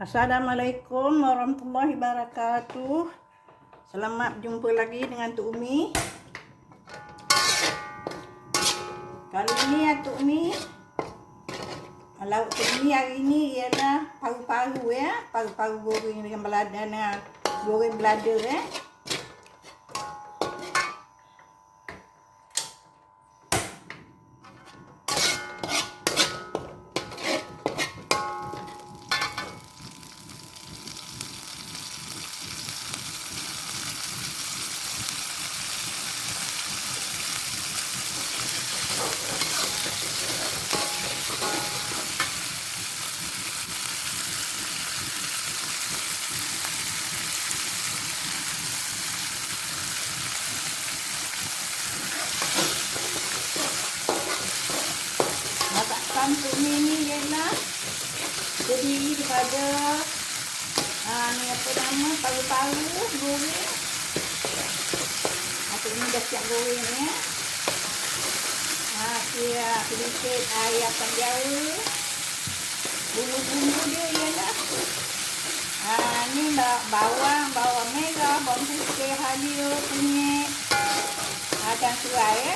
Assalamualaikum warahmatullahi wabarakatuh. Selamat jumpa lagi dengan Tok Umi. Kali ni Tok Umi, lauk Tok Umi hari ni ialah paru-paru ya, paru-paru goreng dengan belada, dengan goreng belada ya. Masakan Tok Umi ni ialah terdiri daripada ni apa nama, paru-paru goreng. Tok Umi dah siap goreng ni ya. Sedikit air asam jawa. Bumbu-bumbu dia ialah ni bawang merah, bawang putih, halia, kunyit, dan serai ya.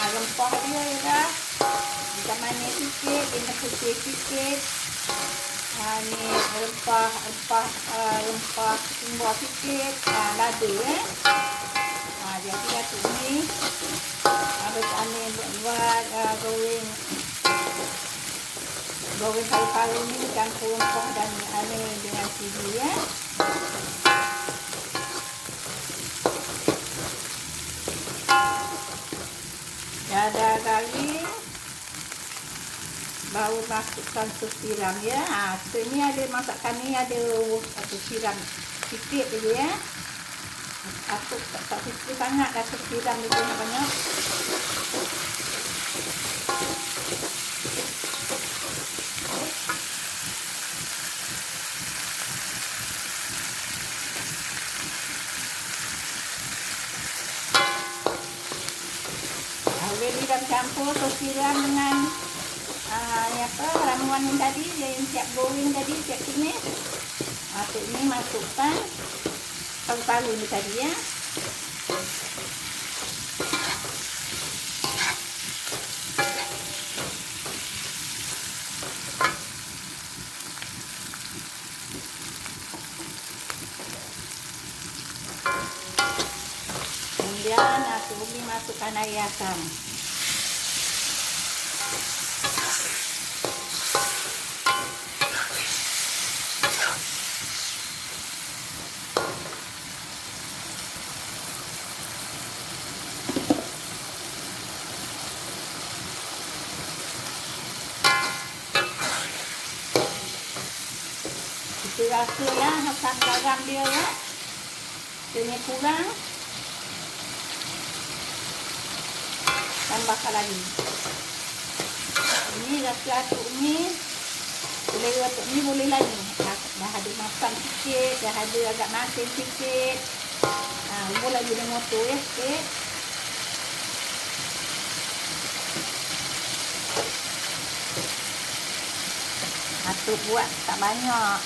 Rempah dia ialah ikan manis sikit, minyak putih sikit, ni rempah sumber sikit, lada ya. Jadi Tok Umi habis aneh buat goreng paru-paru ni campur rempah dan aneh dengan cili ya. Dah garing, baru masukkan sus tiram ya. Ini ada masakan ni ada satu tiram sikit je ya. Aku tak suka sangat dah sus tiram ni banyak-banyak. Jadi dah campur sos tiram dengan ramuan yang tadi yang siap goreng tadi, siap tumis. Tok Umi masukkan paru-paru ni tadi ya. Kemudian Tok Umi masukkan air asam. Kita rasa ya asam garam dia ya. Dia kurang, tambahkan lagi. Ini rasa Tok Umi, selera Tok Umi boleh lagi. Dah ada masam sikit, dah ada agak masin sikit. Umur lagi dia motor ya sikit. Atuk buat tak banyak.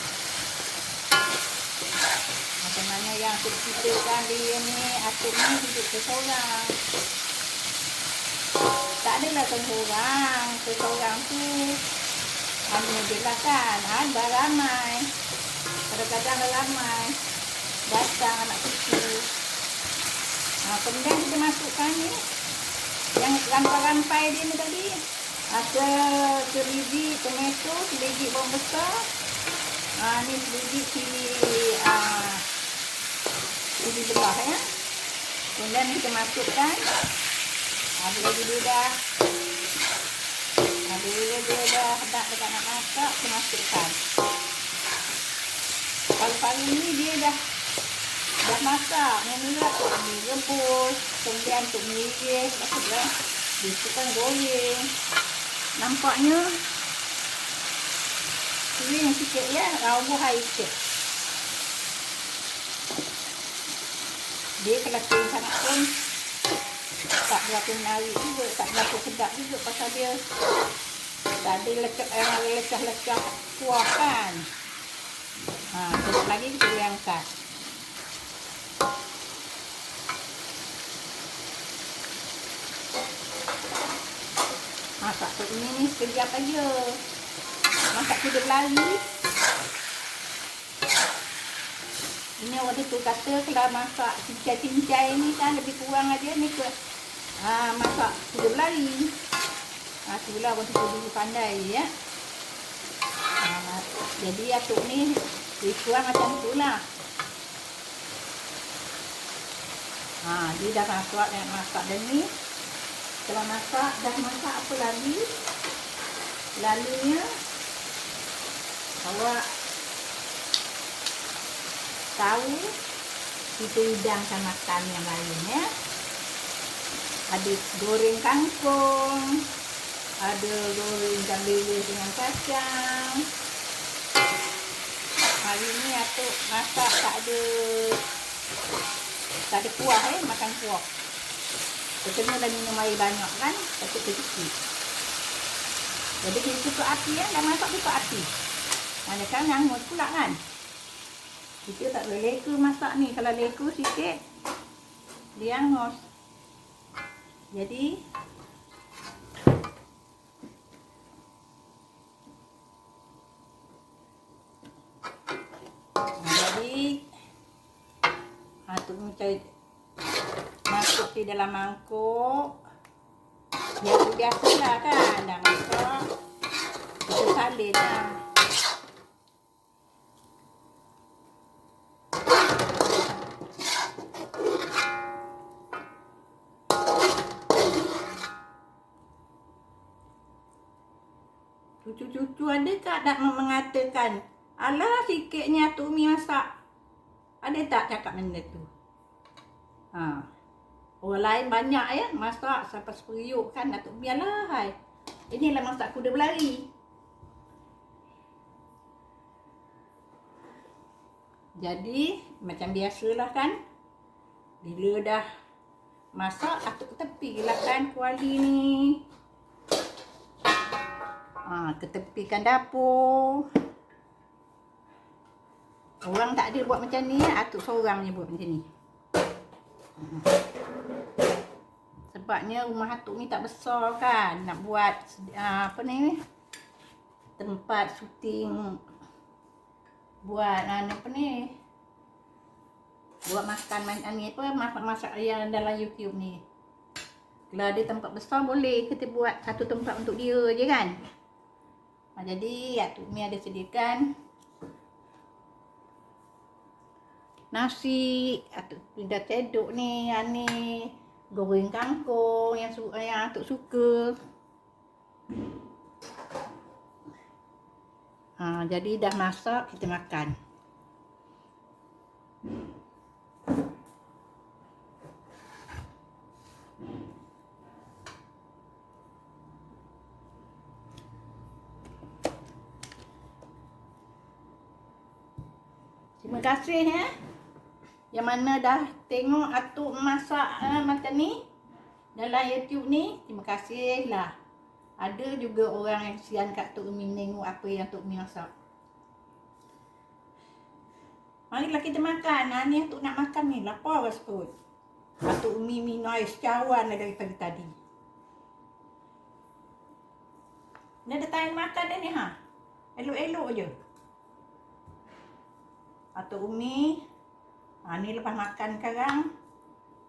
Macam mana yang aku ceritakan dia ni, atuk ni hidup seseorang. Tak adalah seseorang tu hanya dia lah kan, ramai. Kadang-kadang ramai datang anak cucu. Kemudian kita masukkan ni yang rampai-rampai dia ni tadi. Ada selidi tomato, selidi bawang besar, ni selidi cili belah ya. Kemudian kita masukkan. Bila dia dah hendak dekat nak masak, kita masukkan. Paru-paru ni dia dah masak. Mula Tok Umi rebus, kemudian Tok Umi iris, maksudnya dia suka goreng. Nampaknya kering sikit ya, rawuh air sikit. Dia kalau kering sangat pun tak berapa menarik juga, tak berapa sedap juga pasal dia Tadi lecah-lecah kuah kan. Sedikit lagi kita boleh angkat. Masak tu ini sekejap aja. Masak kuda berlari. Ini waktu tu kata kalau masak cincai-cincai ni kan lebih kurang aja ni ke masak kuda berlari. Itulah waktu tu dulu pandai ya. Jadi atuk ni lebih kurang macam tu lah. Dia dah masak dah ni. Setelah masak, dah masak apa lagi? Lalunya awak tahu kita hidangkan makan yang lain ya. Ada goreng kangkung, ada goreng ikan bilis dengan kacang. Hari ni atuk masak tak ada kuah makan kuah. Kita dah minum air banyak kan, kecil-kecil. Jadi kita tutup api dah masak tutup api. Manakala ngangut pula kan. Kita tak boleh leka masak ni. Kalau leka sikit, dia hangus. Jadi tu cari masuk di dalam mangkuk. Biasalah kan, dah masak. Kita salin lah. Cucu-cucu ada tak mengatakan, alah sikitnya Atuk Umi masak? Ada tak cakap benda tu? Orang lain banyak ya masak sampai seperiuk kan. Atuk Umi alah hai. Inilah masak kuda berlari. Jadi macam biasalah kan. Bila dah masak, atuk tepilah kan kuali ni. Ketepikan dapur. Orang tak ada buat macam ni ya. Atuk seorang je buat macam ni. Sebabnya rumah atuk ni tak besar kan. Nak buat tempat syuting. Buat buat makan masak yang dalam YouTube ni. Kalau ada tempat besar boleh kita buat satu tempat untuk dia je kan. Jadi Atuk Umi ada sediakan nasi. Atuk dah cedok ni, goreng kangkung yang atuk suka. Jadi dah masak, kita makan. Terima kasih ya. Yang mana dah tengok atuk masak macam ni dalam YouTube ni. Terima kasih lah. Ada juga orang yang kesian kat Atuk Umi tengok apa yang Atuk Umi masak. Marilah kita makan. Ni Atuk nak makan ni. Lapar rasa perut. Atuk Umi minum air secawan dari tadi. Ni ada time makan dah ni elok-elok je. Atuk Umi ni lepas makan sekarang.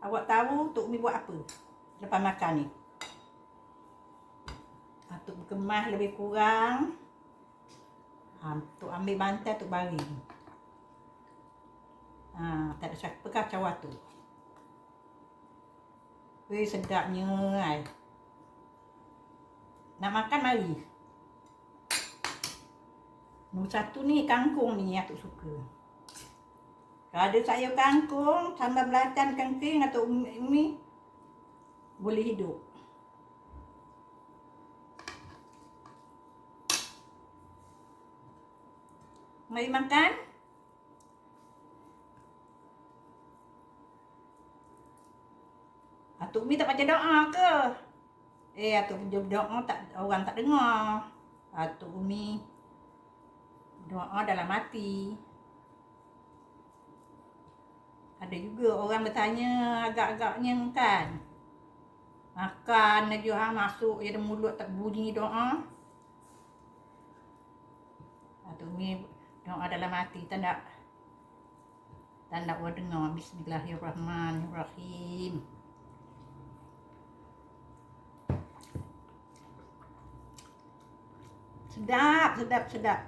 Awak tahu Atuk Umi buat apa lepas makan ni? Atuk kemas lebih kurang. Atuk ambil bantal, Atuk baring. Tak ada siapa kacau Atuk. Weh, sedapnya ai. Nak makan mari. Nombor satu ni kangkung ni Atuk suka. Kalau ada sayur kangkung, sambal belacan kengking, Atuk Umi boleh hidup. Mari makan. Atuk Umi tak baca doa ke? Atuk berdoa tak, orang tak dengar. Atuk Umi doa dalam hati. Ada juga orang bertanya agak-agaknya kan, makan aja masuk je dalam mulut tak bunyi doa. Atuk Umi doa dalam hati, tanda orang dengar. Bismillahirrahmanirrahim. Sedap, sedap, sedap.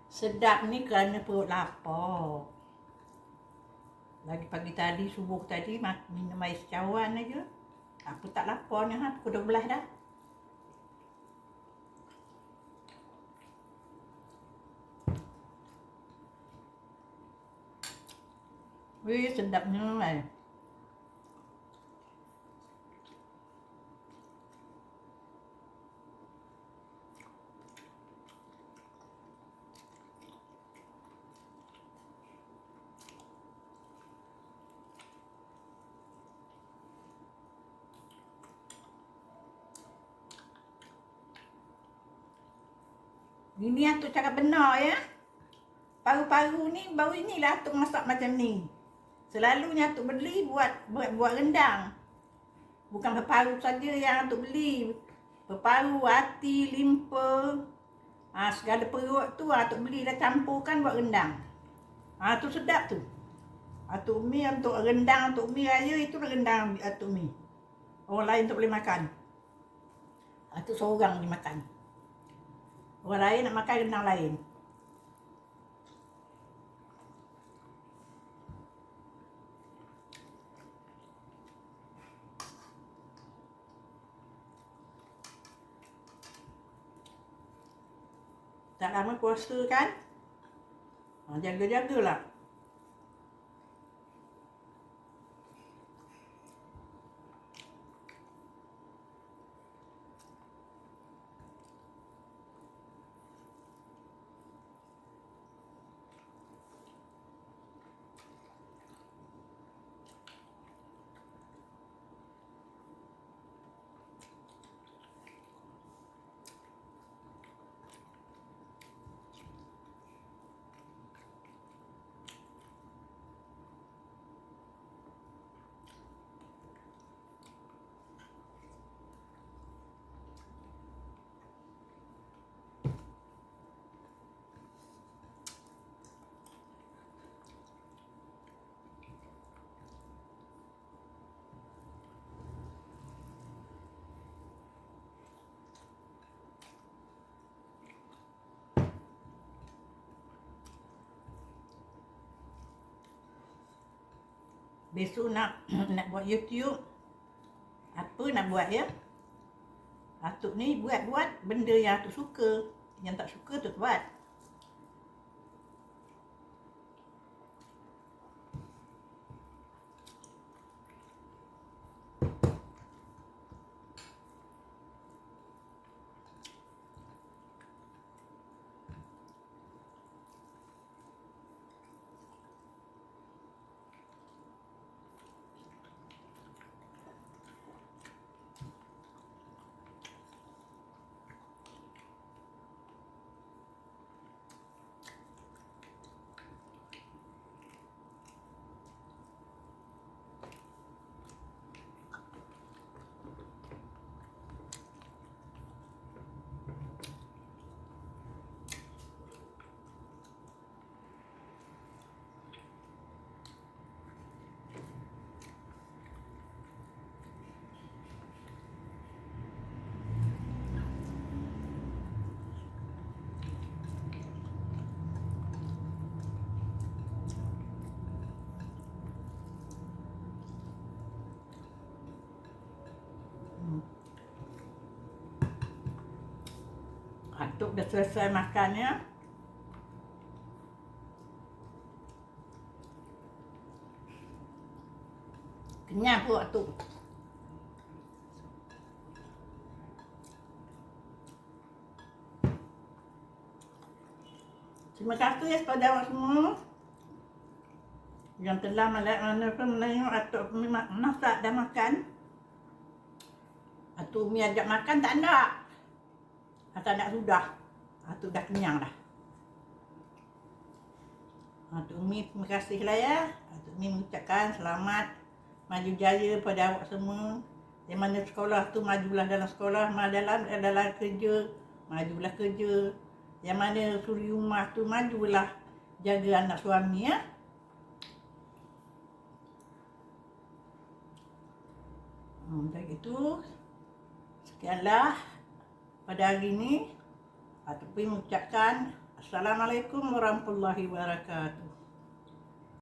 Sedap ni kerana perut lapar. Lagi pagi tadi, subuh tadi minum air secawan aja. Aku tak lapar ni, pukul 12 dah. Wih, sedapnya lah. Ini Atuk cakap benar ya. Paru-paru ni baru inilah Atuk masak macam ni. Selalunya Atuk beli buat rendang. Bukan paru saja yang Atuk beli. Paru, hati, limpa, segala perut tu Atuk beli dah campurkan buat rendang. Tu sedap tu. Atuk Umi untuk rendang Atuk Umi raya itu rendang Atuk Umi. Orang lain tak boleh makan. Atuk seorang dimakan. Orang lain nak makan rendang lain. Tak lama puasa kan? Jaga-jagalah. Besok nak buat YouTube. Apa nak buat ya? Atuk ni buat benda yang Atuk suka. Yang tak suka tu buat. Atuk dah selesai makannya. Kenyang pun Atuk. Terima kasih kepada awak semua. Yang telah mana pun menengok atau masak dah makan. Atau Umi ajak makan tak nak. Atau nak sudah. Atau dah kenyang dah. Atuk Umi terima kasihlah ya. Atuk Umi mengucapkan selamat maju jaya pada awak semua. Yang mana sekolah tu majulah dalam sekolah, dalam kerja, majulah kerja. Yang mana suri rumah tu majulah jaga anak suami ya. Macam itu. Sekianlah pada hari ini. Atuk Umi mengucapkan Assalamualaikum warahmatullahi wabarakatuh.